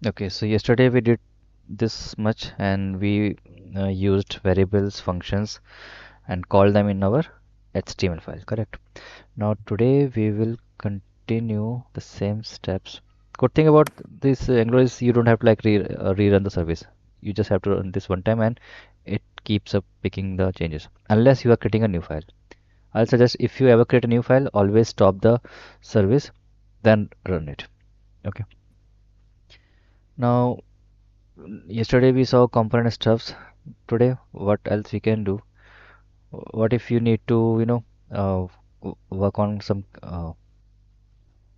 Okay, so yesterday we did this much and we used variables, functions, and called them in our HTML file, correct? Now today we will continue the same steps. Good thing about this Angular is you don't have to like rerun the service. You just have to run this one time and it keeps up picking the changes unless you are creating a new file. I'll suggest if you ever create a new file, always stop the service, then run it. Okay. Now, yesterday we saw component stuffs. Today, what else we can do? What if you need to, work on some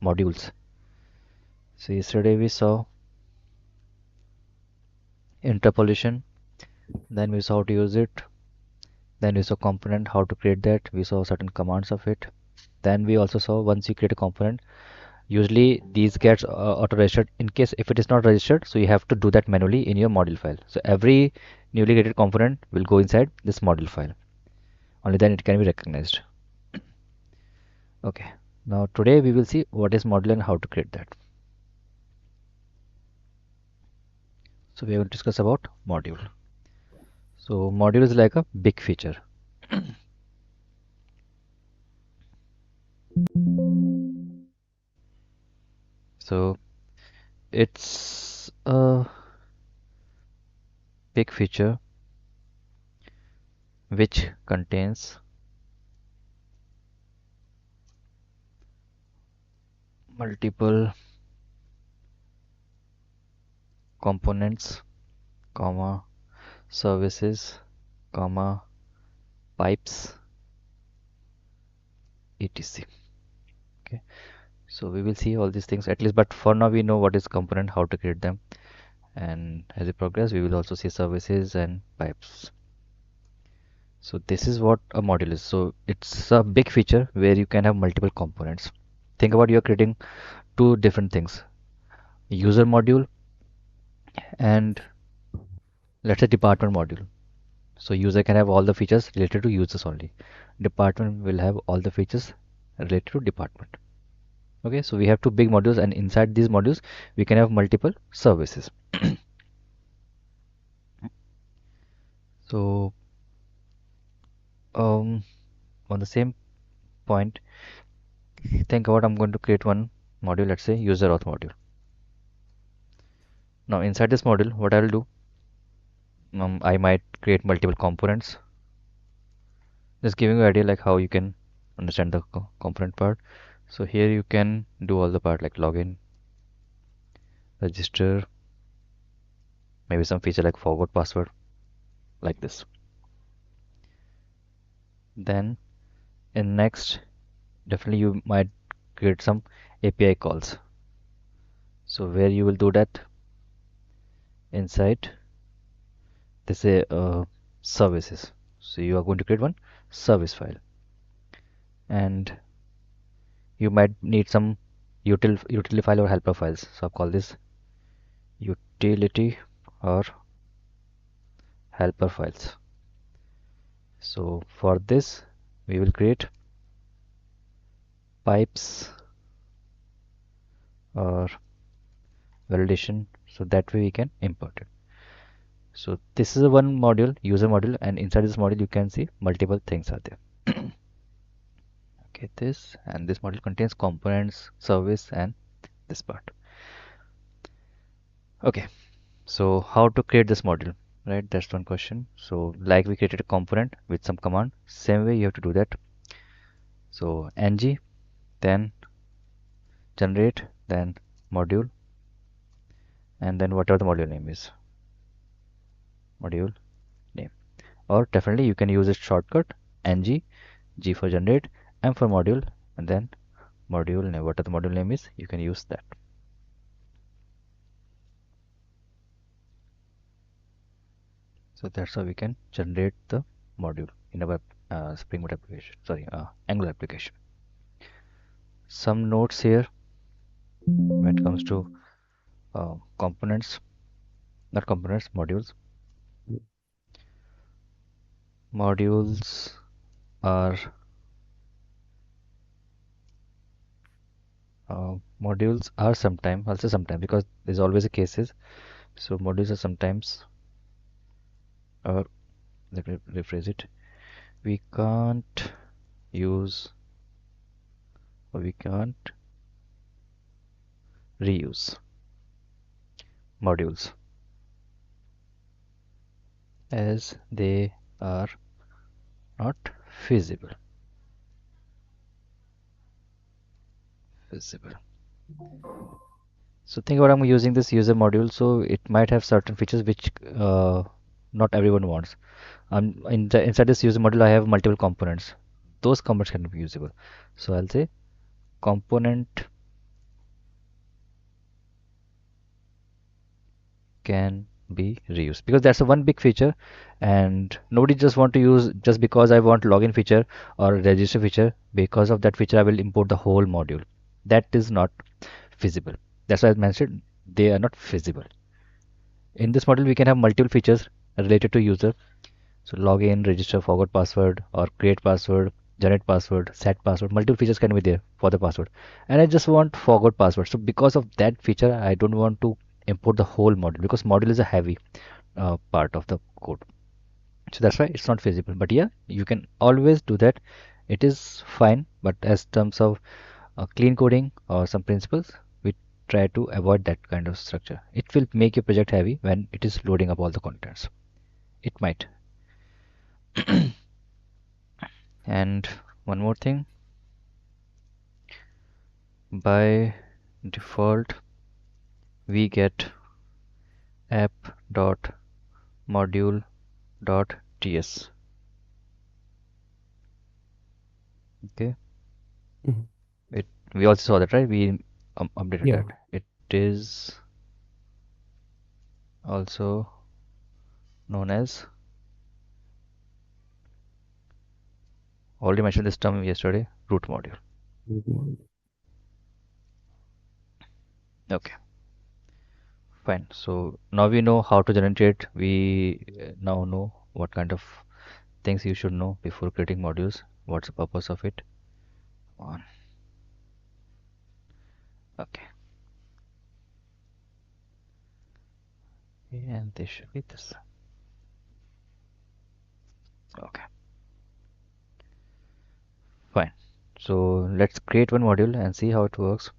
modules? So yesterday we saw interpolation, then we saw how to use it, then we saw component, how to create that, we saw certain commands of it. Then we also saw once you create a component, usually these gets auto registered. In case if it is not registered, so you have to do that manually in your module file. So every newly created component will go inside this module file. Only then it can be recognized. Okay. Now today we will see what is module and how to create that. So we will discuss about module. So module is like a big feature. So it's a big feature which contains multiple components, comma, services, comma, pipes, etc. Okay, so we will see all these things at least, but for now we know what is component, how to create them, and as we progress, we will also see services and pipes. So this is what a module is. So it's a big feature where you can have multiple components. Think about you're creating two different things, user module and let's say department module. So user can have all the features related to users only. Department will have all the features related to department. Okay, so we have two big modules and inside these modules we can have multiple services. So on the same point, think about I'm going to create one module, let's say user auth module. Now inside this module, what I'll do, I might create multiple components. Just giving you an idea like how you can understand the component part. So here you can do all the part like login, register, maybe some feature like forward password, like this. Then in next, definitely you might create some API calls. So where you will do that inside this services. So you are going to create one service file, and you might need some utility file or helper files. So I'll call this utility or helper files. So for this, we will create pipes or validation, so that way we can import it. So this is a one module, user module, and inside this module you can see multiple things are there. Okay, this and this module contains components, service, and this part. Okay, so how to create this module, right? That's one question. So like we created a component with some command, same way you have to do that. So ng, then generate, then module, and then whatever the module name is, module name. Or definitely you can use its shortcut ng, g for generate, m for module, and then module name. Whatever the module name is, you can use that. So that's how we can generate the module in our Spring Boot application. Sorry, Angular application. Some notes here when it comes to components, not components, modules. Modules are Modules are sometimes, I'll say sometimes because there's always a cases. So modules are sometimes, or let me rephrase it. We can't use or we can't reuse modules as they are not feasible. Feasible. So think about I'm using this user module, so it might have certain features which not everyone wants. Inside this user module, I have multiple components. Those components can be usable. So I'll say component can be reused because that's a one big feature, and nobody just want to use just because I want login feature or register feature. Because of that feature, I will import the whole module. That is not feasible. That's why I mentioned they are not feasible. In this model, we can have multiple features related to user. So login, register, forgot password, or create password, generate password, set password. Multiple features can be there for the password. And I just want forgot password. So because of that feature, I don't want to import the whole module because module is a heavy part of the code. So that's why it's not feasible. But yeah, you can always do that. It is fine. But as terms of clean coding or some principles, we try to avoid that kind of structure. It will make your project heavy when it is loading up all the contents. It might. And one more thing, by default, we get app.module.ts. Okay, Mhm. it we also saw that, right? We updated Yeah. that. It is also known as, already mentioned this term yesterday, root module. Mhm. Okay, fine. So now we know how to generate. We now know what kind of things you should know before creating modules. What's the purpose of it? On. Okay, and this should be this. Okay, fine. So let's create one module and see how it works.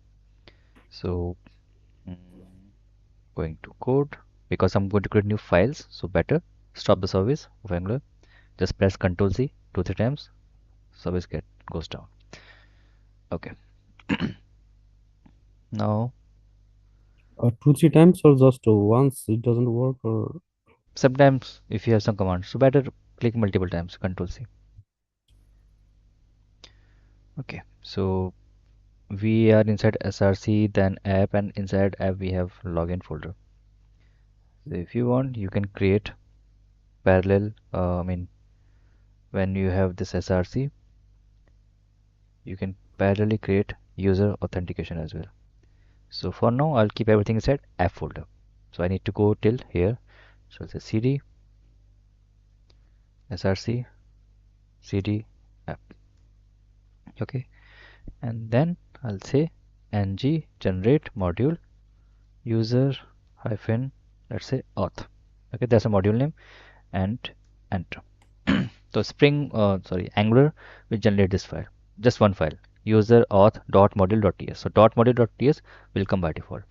So mm, going to code because I'm going to create new files. So better stop the service of Angular. Just press Ctrl C 2 3 times. Service get goes down. Okay. Now Two, three times or just once it doesn't work or sometimes if you have some commands, so better click multiple times. Ctrl C. Okay. So we are inside src, then app, and inside app we have login folder. So if you want, you can create parallel. I mean, when you have this src, you can parallelly create user authentication as well. So for now, I'll keep everything inside app folder. So I need to go till here. So I'll say cd src cd app. Okay, and then I'll say ng generate module user hyphen, let's say auth. Okay, that's a module name, and enter. So Spring, sorry, Angular will generate this file, just one file, user auth dot module dot ts. So dot module dot ts will come by default,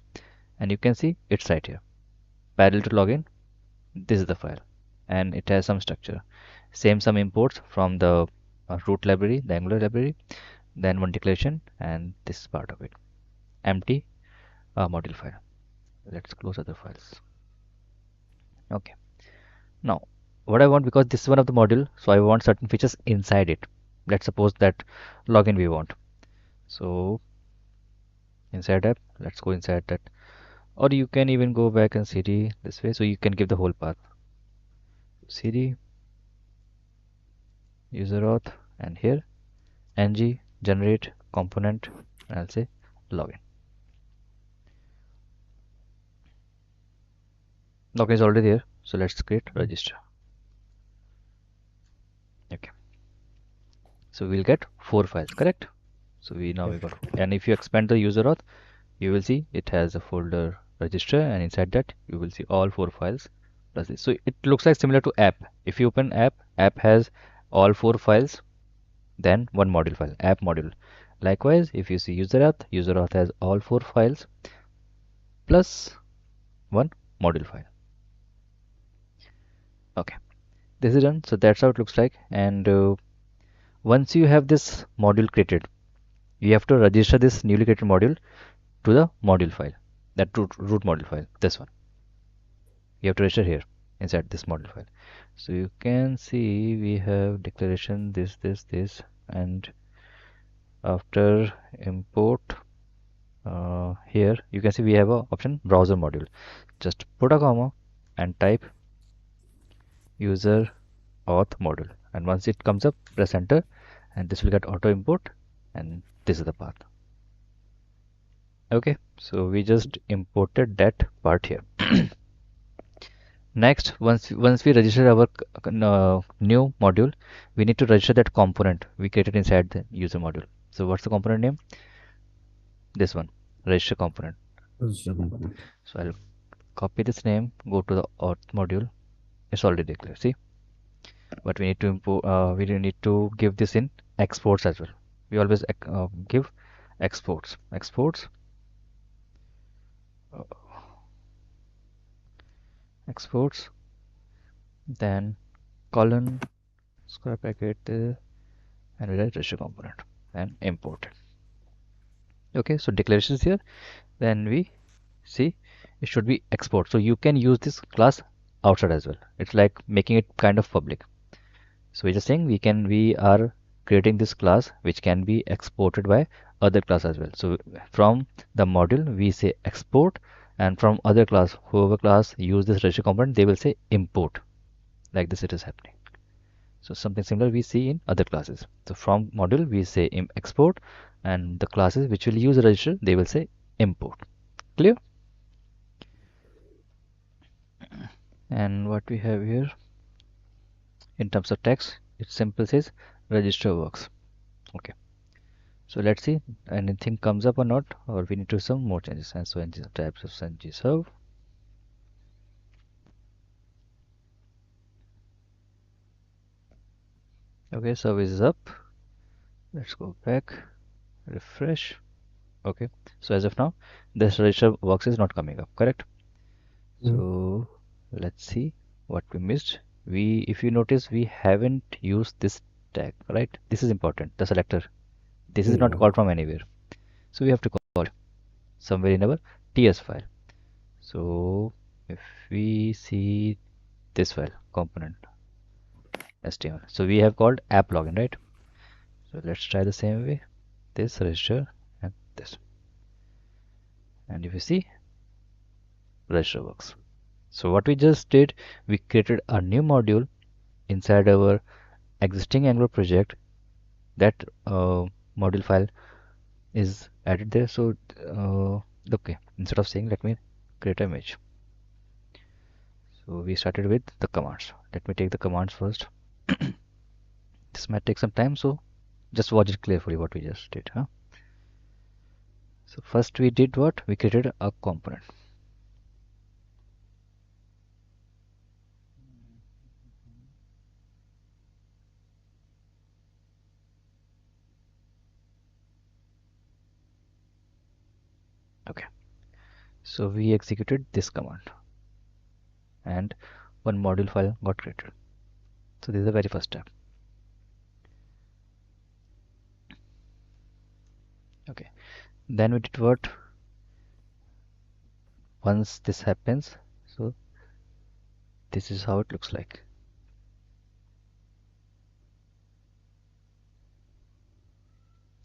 and you can see it's right here. Parallel to login, this is the file, and it has some structure. Same some imports from the root library, the Angular library, then one declaration, and this is part of it. Empty module file. Let's close other files. Okay. Now, what I want, because this is one of the module, so I want certain features inside it. Let's suppose that login we want. So inside app, let's go inside that. Or you can even go back and cd this way, so you can give the whole path. Cd user auth, and here ng generate component, and I'll say login. Login is already there, so let's create register. Okay. So we'll get 4 files, correct? So we now Yeah. we got, and if you expand the user auth, you will see it has a folder register, and inside that you will see all four files plus this. So it looks like similar to app. If you open app, app has all four files, then one module file, app module. Likewise, if you see user auth has all four files plus one module file. Okay, this is done. So that's how it looks like. And once you have this module created, you have to register this newly created module to the module file, that root module file, this one. You have to register here inside this module file. So you can see we have declaration this, and after import, here you can see we have a option browser module. Just put a comma and type user auth module, and once it comes up, press enter, and this will get auto import, and this is the path. Okay, so we just imported that part here. Next, once we register our new module, we need to register that component we created inside the user module. So what's the component name? This one, register component. That's the component. So I'll copy this name, go to the auth module. It's already declared. See, but we need to import. We need to give this in exports as well. We always give exports. Exports. uh, Exports. Then colon square bracket and we write register component and import it. Okay, so declaration is here. Then we see it should be export. So you can use this class outside as well. It's like making it kind of public. So we're just saying we are creating this class which can be exported by other class as well. So from the module we say export, and from other class, whoever class use this register component, they will say import. Like this it is happening. So something similar we see in other classes. So from module we say export, and the classes which will use register, they will say import. Clear? And what we have here in terms of text, it simple says register works. Okay, so let's see anything comes up or not, or we need to do some more changes. And so ng types of ng serve. Okay, service is up. Let's go back, refresh. Okay, so as of now this register works is not coming up, correct? Yeah. So let's see what we missed. If you notice, we haven't used this tag, right? This is important, the selector. This is not Yeah. called from anywhere. So we have to call somewhere in our TS file. So if we see this file, component HTML. So we have called app login, right? So let's try the same way. This register and this. And if you see, register works. So what we just did, we created a new module inside our existing Angular project. That module file is added there. So okay, instead of saying let me create an image, so we started with the commands. Let me take the commands first. This might take some time, so just watch it carefully what we just did, huh? So first we did what? We created a component. Okay, so we executed this command and one module file got created. So this is the very first step. Okay, then we did what? Once this happens, so this is how it looks like.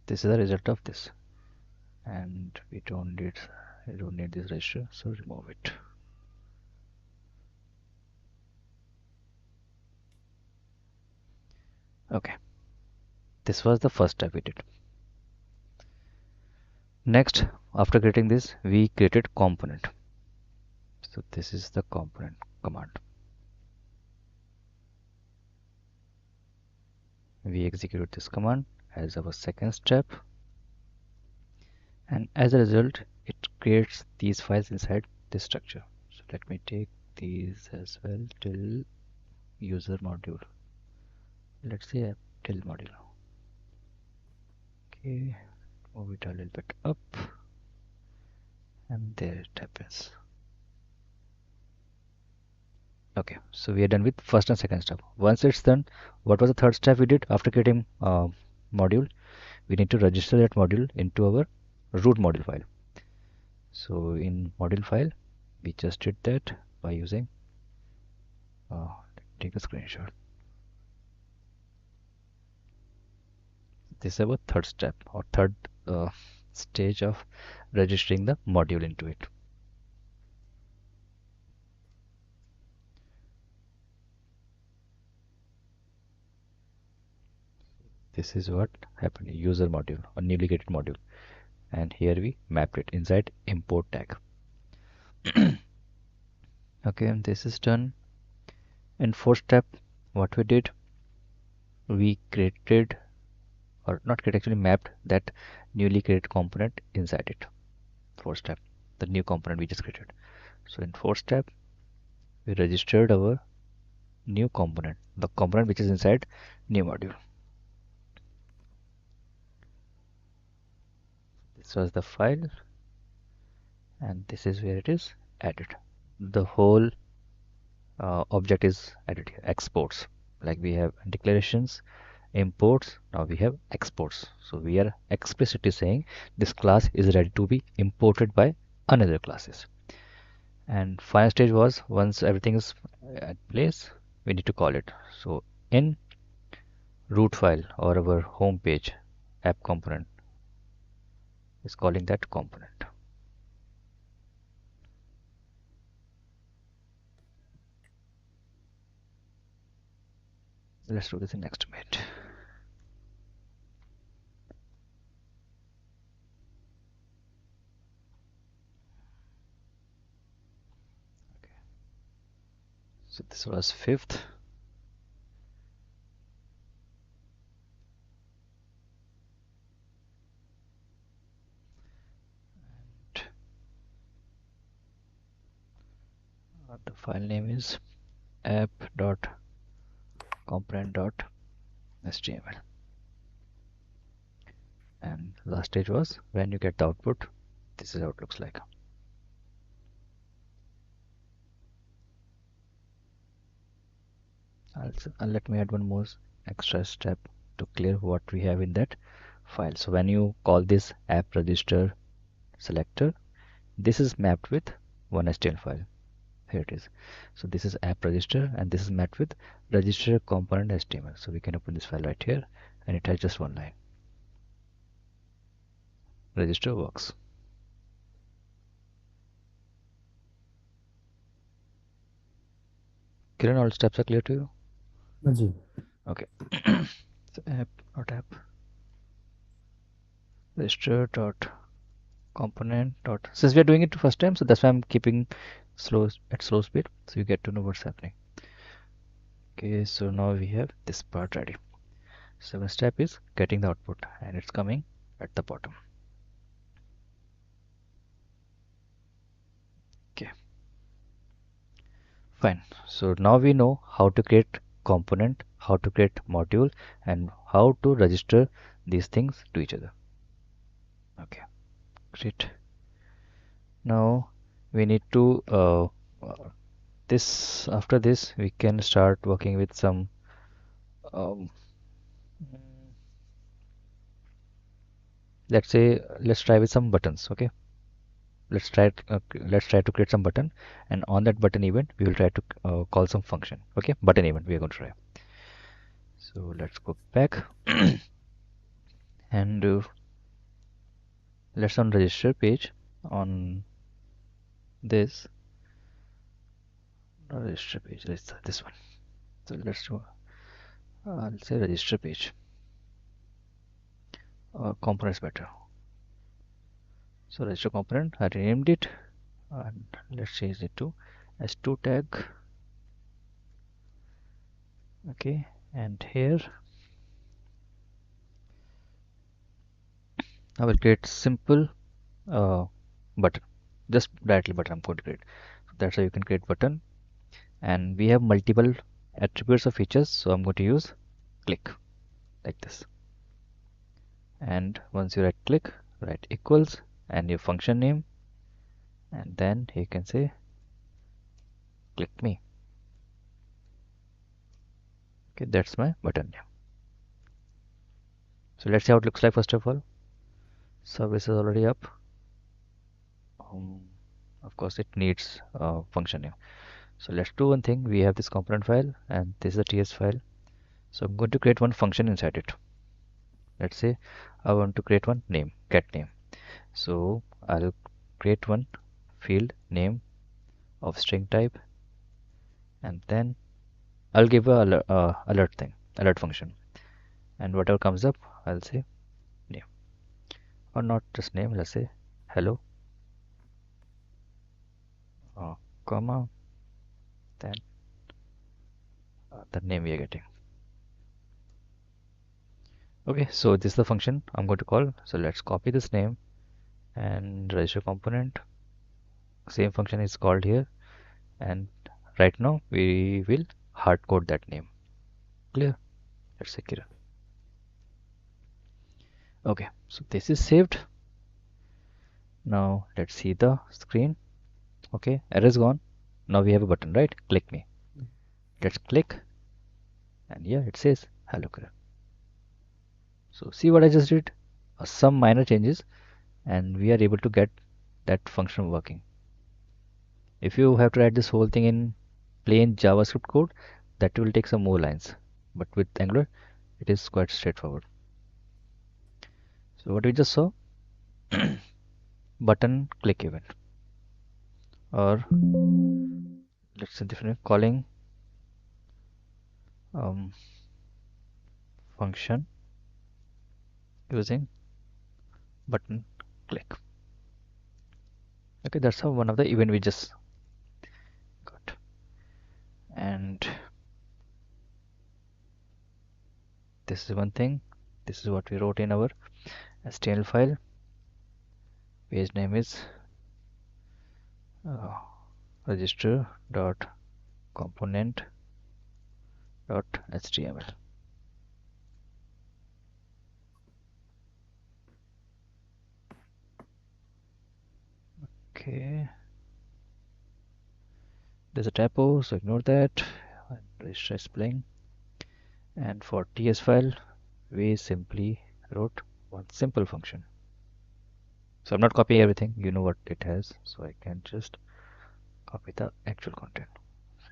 This is the result of this, and we don't need this register, so remove it. Okay, this was the first step we did. Next, after creating this, we created component. So this is the component command. We execute this command as our second step. and as a result it creates these files inside this structure. So let me take these as well till user module. Let's say app till module. Okay, move it a little bit up, and there it happens. Okay, so we are done with first and second step. Once it's done, what was the third step we did after creating module? We need to register that module into our root module file. So in module file, we just did that by using, take a screenshot. This is our third step or third stage of registering the module into it. This is what happened, user module or newly created module, and here we mapped it inside import tag. Okay, and this is done. In fourth step, what we did, we created or not created, actually mapped that newly created component inside it. Fourth step, the new component we just created. So in fourth step, we registered our new component, the component which is inside new module. This was the file, and this is where it is added. The whole object is added here. Exports, like we have declarations, imports, now we have exports. So we are explicitly saying this class is ready to be imported by another classes. And final stage was, once everything is at place, we need to call it. So in root file or our home page, app component is calling that component. Let's do this in next minute. So this was fifth. The file name is app.component.html, and last stage was when you get the output, this is how it looks like. Also, let me add one more extra step to clear what we have in that file. So when you call this app register selector, this is mapped with one HTML file. Here it is. So this is app register, and this is mapped with register component HTML. So we can open this file right here, and it has just one line. Register works. Kiran, all steps are clear to you? Ajay. Okay. So app dot app register dot component dot. Since we are doing it first time, so that's why I'm keeping slow speed, so you get to know what's happening. Okay, so now we have this part ready. Seventh step is getting the output, and it's coming at the bottom. Okay, fine. So now we know how to create component, how to create module, and how to register these things to each other. Okay, great. Now we need to this after this we can start working with some um, let's say let's try with some buttons. Okay, let's try to create some button, and on that button event we will try to call some function. Okay, button event we are going to try. So let's go back and let's on register page on this register page. Let's this one. So let's do I'll say register page. Components better. So register component, I renamed it, and let's change it to s2 tag. Okay, and here I will create simple uh, button, just directly button I'm going to create. So that's how you can create button. And we have multiple attributes of features, so I'm going to use click like this. And once you right click, write equals and your function name, and then you can say click me. Okay, that's my button name. So let's see how it looks like. First of all, service is already up. um, of course it needs function name. So let's do one thing. We have this component file and this is a ts file. So I'm going to create one function inside it. Let's say I want to create one name, get name. So I'll create one field name of string type, and then I'll give a alert thing, alert function, and whatever comes up, I'll say name, or not just name. Let's say hello, uh, comma, then the name we are getting. Okay, so this is the function I'm going to call. So let's copy this name and register component. Same function is called here, and right now we will hard code that name. Clear? Let's say Kiran. Okay, so this is saved. Now let's see the screen. Okay, error is gone. Now we have a button, right? Click me. Let's click, and yeah, it says hello Kiran. So see what I just did? Some minor changes, and we are able to get that function working. If you have to write this whole thing in plain JavaScript code, that will take some more lines. But with Angular, it is quite straightforward. So what we just saw, button click event, or let's say different calling um, function using button click. Okay, that's how one of the event we just got. And this is one thing. This is what we wrote in our HTML file. Page name is uh, register dot component dot html. Okay, there's a typo, so ignore that. Register is playing. And for ts file, we simply wrote one simple function. So I'm not copying everything. You know what it has, so I can just copy the actual content.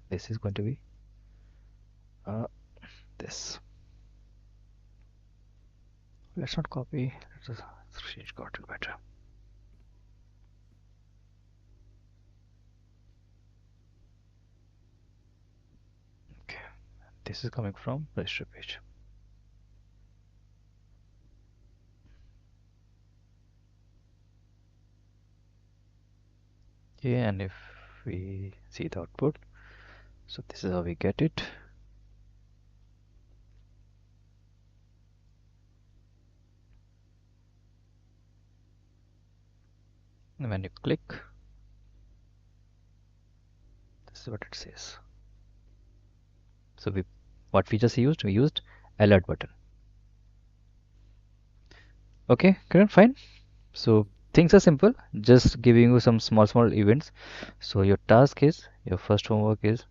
This is going to be uh, this. Let's not copy. Let's just change content better. Okay, this is coming from register page. Okay, and if we see the output, so this is how we get it. And when you click, this is what it says. So what we just used, we used alert button. Okay, Karan, fine. So things are simple, just giving you some small events. So your task is, your first homework is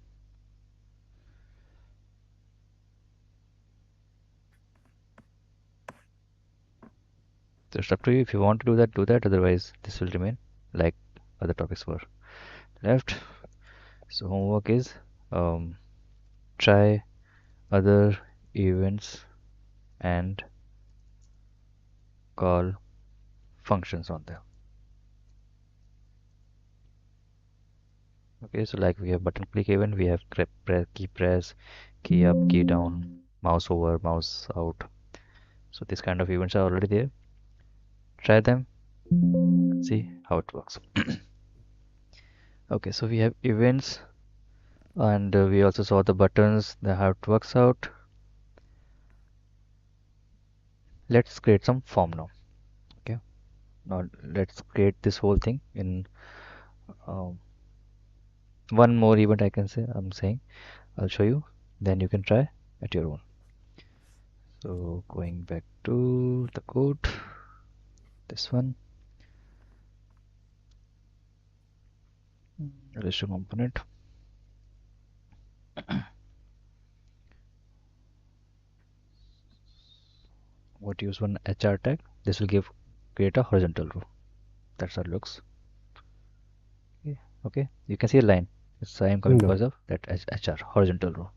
just up to you. If you want to do that. Otherwise, this will remain like other topics were left. So homework is um, try other events and call functions on them. Okay, so like we have button click event, we have key press, key up, key down, mouse over, mouse out. So these kind of events are already there. Try them, see how it works. Okay, so we have events, and we also saw the buttons, how it works out. Let's create some form now. Okay, Now let's create this whole thing in um, one more event. I can say I'm saying I'll show you. Then you can try at your own. So going back to the code, this one, register component. What use one HR tag? This will give create a horizontal row. That's how it looks. Okay, okay. You can see a line. It's I am coming Yeah. because of that HR horizontal row.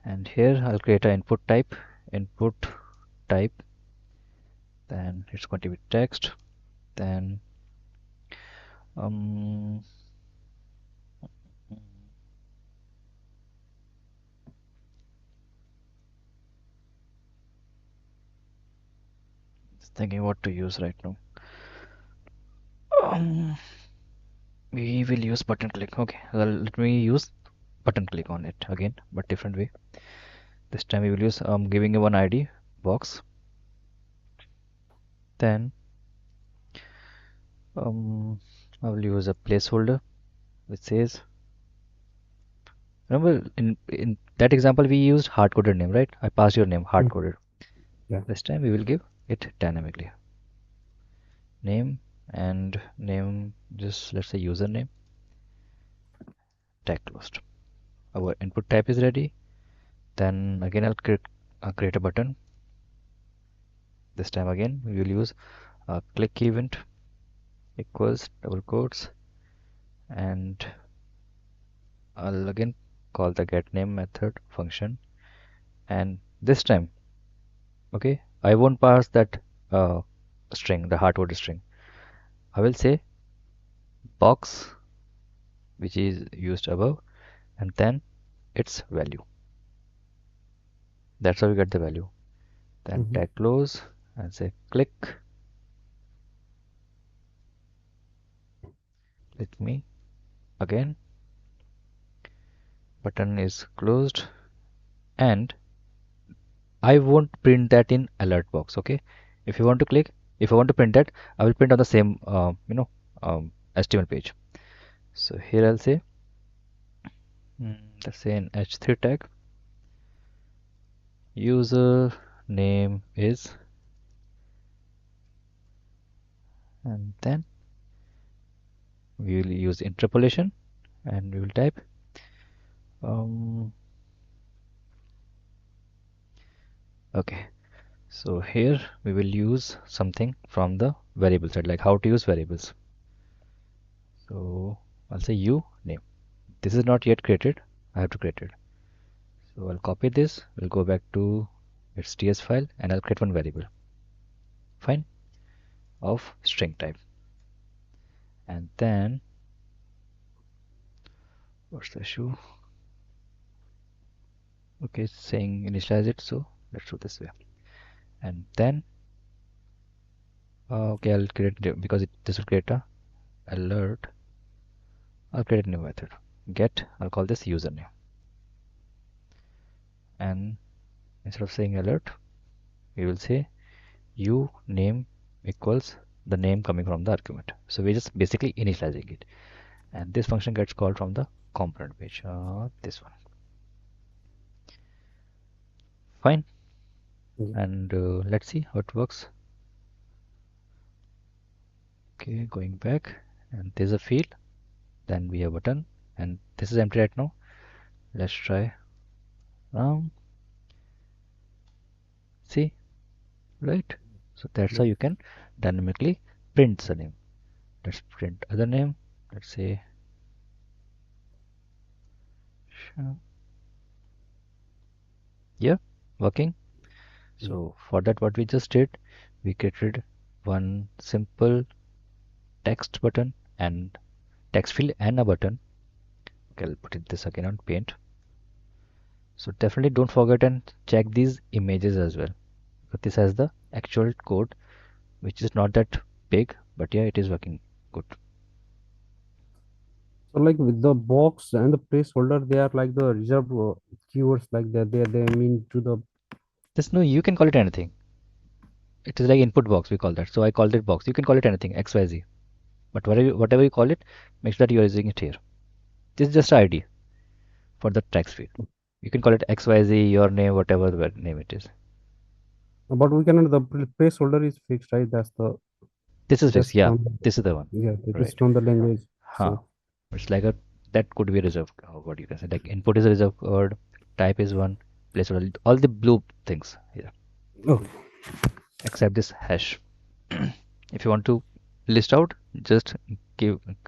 And here I'll create an input type. Input type. Then it's going to be text. Then um, just thinking what to use right now. Um, we will use button click. Okay, well, let me use button click on it again, but different way. This time we will use giving you one ID box. Then um, I will use a placeholder which says. Remember in that example we used hard coded name, right? I passed your name hard Mm. coded. Yeah. This time we will give it dynamically. Name and name just let's say username tag closed. Our input type is ready. Then again I'll create a button. This time again we will use a click event equals double quotes and I'll again call the get name method function and this time okay I won't pass that string the hard coded string. I will say box which is used above and then its value. That's how we get the value. Then Mm-hmm. tag close and say click. Let me again button is closed and I won't print that in alert box. Okay, if you want to click, if I want to print that, I will print on the same HTML page. So here I'll say let's say an h3 tag user name is and then we will use interpolation and we will type um, okay. So here we will use something from the variable side, like how to use variables. So I'll say u name. This is not yet created. I have to create it. So I'll copy this. We'll go back to its ts file and I'll create one variable. Fine. Of string type. And then what's the issue? Okay, it's saying initialize it. So let's do this way. And then okay, I'll create because this will create a alert. I'll create a new method. Get. I'll call this username. And instead of saying alert, we will say u name equals the name coming from the argument. So we're just basically initializing it. And this function gets called from the component page. This one. Fine. Yeah. And let's see how it works. Okay, going back. And there's a field. Then we have a button. And this is empty right now. Let's try. See, right? So that's how Yeah. you can dynamically print the name. Let's print other name. Let's say, yeah, working. Yeah. So for that, what we just did, we created one simple text button and text field and a button. Okay, I'll put it this again on paint. So definitely don't forget and check these images as well. But this has the actual code, which is not that big, but yeah, it is working good. So like with the box and the placeholder, they are like the reserved keywords, like that. They mean to the. There's no, you can call it anything. It is like input box, we call that. So I called it box. You can call it anything, XYZ. But whatever you call it, make sure that you are using it here. This is just an ID for the text field. You can call it XYZ, your name, whatever the name it is. But we cannot, the placeholder is fixed, right? That's the, This is fixed. that's Yeah, from, this is the one. yeah, it is Right. from the language. Huh. So, It's like a that could be a reserved what you can say. Like input is a reserved word, type is one, placeholder, all the blue things here, oh, except this hash. If you want to list out, just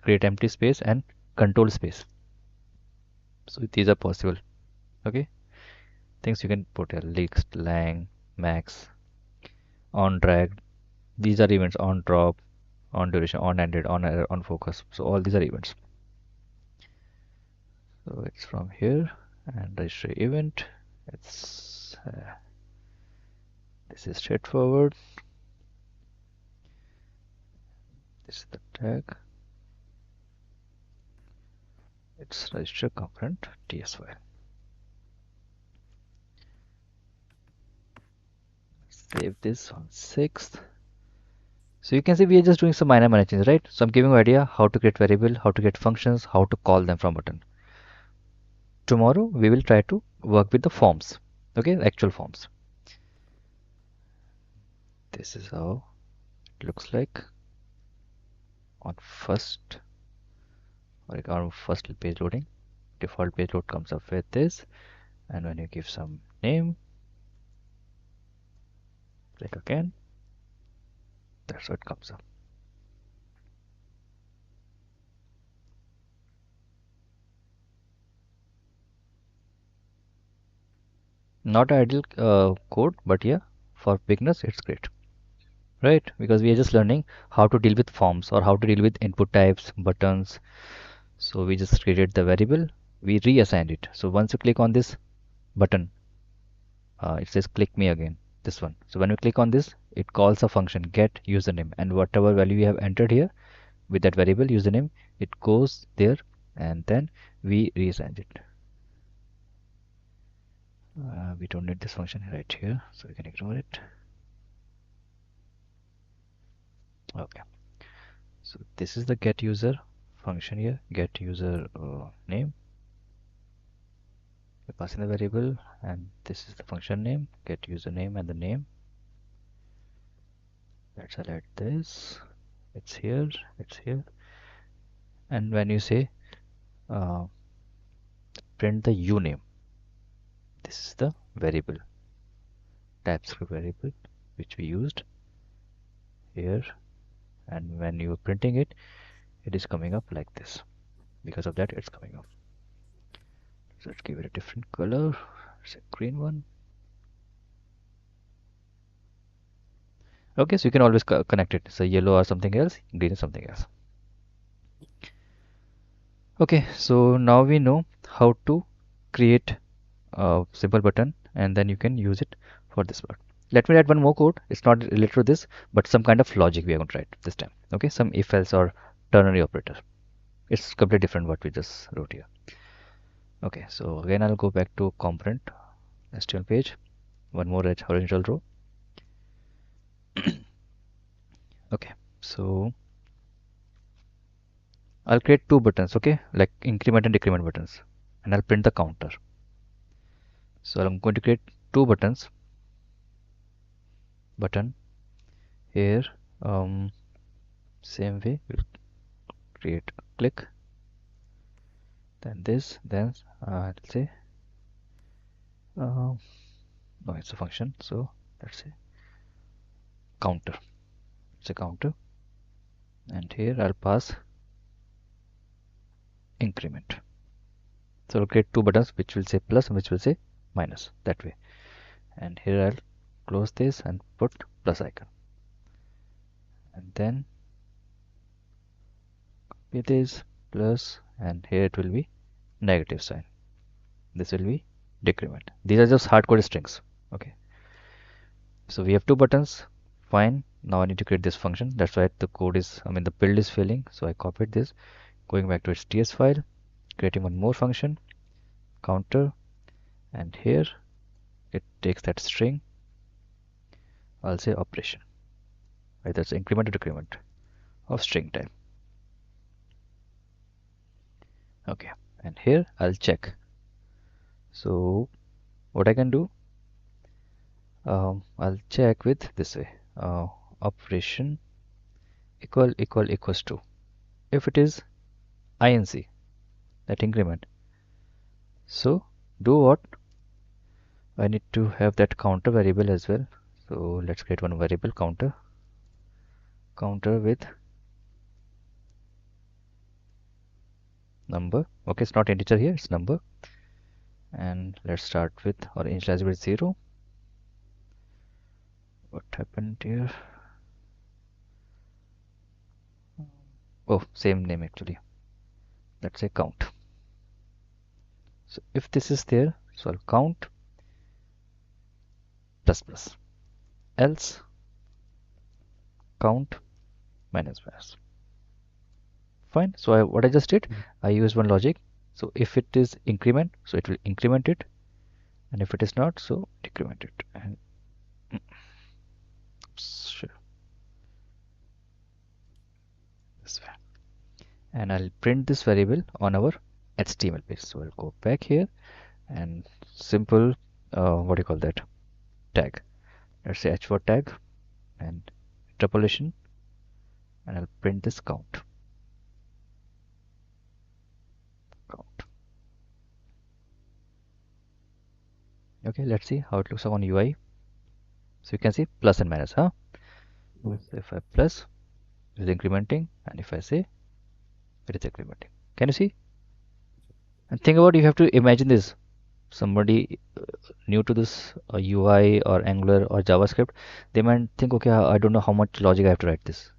create empty space and control space. So these are possible. Okay, things you can put here: list, lang, max, on drag. These are events: on drop, on duration, on ended, on error, on focus. So all these are events. So it's from here and register event. It's this is straightforward. This is the tag. It's register component ts file. Save this on 6th. So you can see we are just doing some minor changes, right? So I'm giving you an idea how to create variable, how to create functions, how to call them from button. Tomorrow we will try to work with the forms. Okay, actual forms. This is how it looks like on first like our first page loading. Default page load comes up with this, and when you give some name, click again, that's what comes up. Not ideal code, but yeah, for beginners it's great, right? Because we are just learning how to deal with forms or how to deal with input types, buttons. So we just created the variable, we reassigned it. So once you click on this button, it says click me again, this one. So when you click on this, it calls a function get username, and whatever value you have entered here with that variable username, it goes there, and then we reassign it. We don't need this function right here, so we can ignore it. Okay, so this is the get user function here, get user name. We pass in the variable, and this is the function name, get username and the name. Let's highlight this. It's here, it's here. And when you say uh, print the uname, this is the variable, TypeScript variable, which we used here. And when you're printing it, it is coming up like this. Because of that, it's coming up. So let's give it a different color. It's a green one. Okay, so you can always connect it. So yellow or something else, green is something else. Okay, so now we know how to create a simple button, and then you can use it for this part. Let me write one more code. It's not related to this, but some kind of logic we are going to write this time. Okay, some if else or ternary operator. It's completely different what we just wrote here. Okay, so again I'll go back to component HTML page. One more horizontal row. Okay, so I'll create two buttons, okay, like increment and decrement buttons, and I'll print the counter. So I'm going to create two buttons. Button here, same way we'll create a click, then this, then let's say no, it's a function, so let's say counter. It's a counter, and here I'll pass increment. So I'll create two buttons which will say plus and which will say minus, that way. And here I'll close this and put plus icon, and then it is plus, and here it will be negative sign. This will be decrement. These are just hardcoded strings. Okay, so we have two buttons. Fine. Now I need to create this function. That's why the code is, I mean, the build is failing. So I copied this, going back to its TS file, creating one more function, counter, and here it takes that string. I'll say operation. either it's increment or decrement of string type. Okay, and here I'll check. So what I can do, I'll check with this way, operation equals to. If it is inc, that increment, so do what? I need to have that counter variable as well. So let's create one variable counter with number. Okay, it's not integer here, it's number. And let's start with or initialize with 0. What happened here? Oh, same name actually. Let's say count. So if this is there, so I'll count plus plus, else count minus minus. Fine. So what I just did, I used one logic. So if it is increment, so it will increment it, and if it is not, so decrement it. And sure, this way. And I'll print this variable on our HTML page. So I'll go back here and simple, what do you call that? Tag. Let's say h4 tag and interpolation, and I'll print this count. Count. Okay, let's see how it looks on UI. So you can see plus and minus, huh? Yes. So if I plus, it is incrementing, and if I say, it is incrementing. Can you see? And think about, you have to imagine this. Somebody new to this UI or Angular or JavaScript, they might think, okay, I don't know how much logic I have to write this.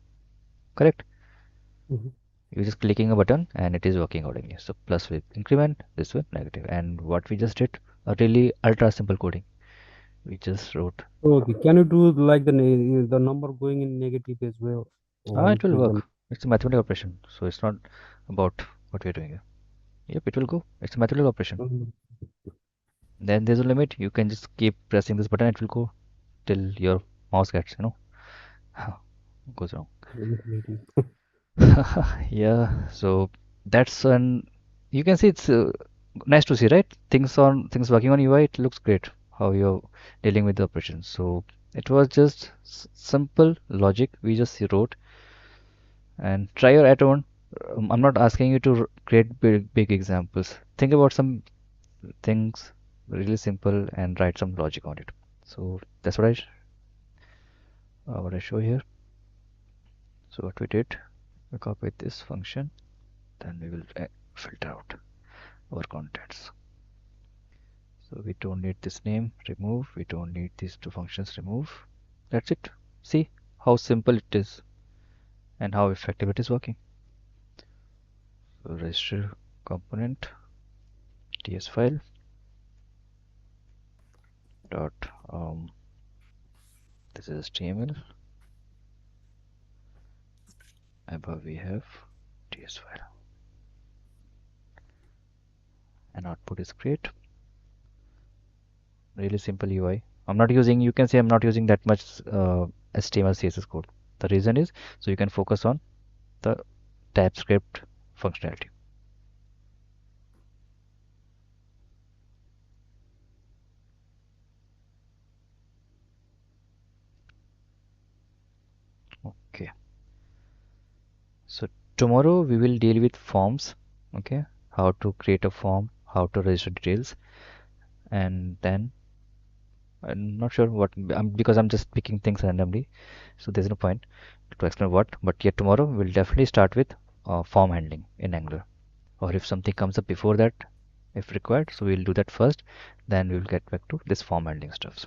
Correct? Mhm. You're just clicking a button and it is working accordingly. So plus with increment, this with negative. And what we just did, a really ultra simple coding. We just wrote, Okay, can you do like the number going in negative as well when you it will click the? work. It's a mathematical operation. So it's not about what we're doing here. Yep, it will go. It's a mathematical operation. Mhm. Then there's a limit. You can just keep pressing this button. It will go till your mouse gets, goes wrong. Manipulating. Yeah, so that's an, you can see it's nice to see, right? Things working on UI, it looks great how you're dealing with the operations. So it was just simple logic we just wrote, and try your at own. I'm not asking you to create big examples. Think about some things really simple and write some logic on it. So that's what I show here. So what we did, we copied this function, then we will filter out our contents. So we don't need this name, remove. We don't need these two functions, remove. That's it. See how simple it is and how effective it is working. So register component ts file dot this is HTML. Above we have ts file and output is create. Really simple UI. I'm not using, you can say I'm not using that much HTML CSS code. The reason is so you can focus on the TypeScript functionality. Okay. So tomorrow we will deal with forms. Okay. How to create a form, how to register details, and then I'm not sure what because I'm just picking things randomly. So there's no point to explain what. But yet tomorrow we'll definitely start with form handling in Angular. Or if something comes up before that, if required, so we'll do that first. Then we will get back to this form handling stuff.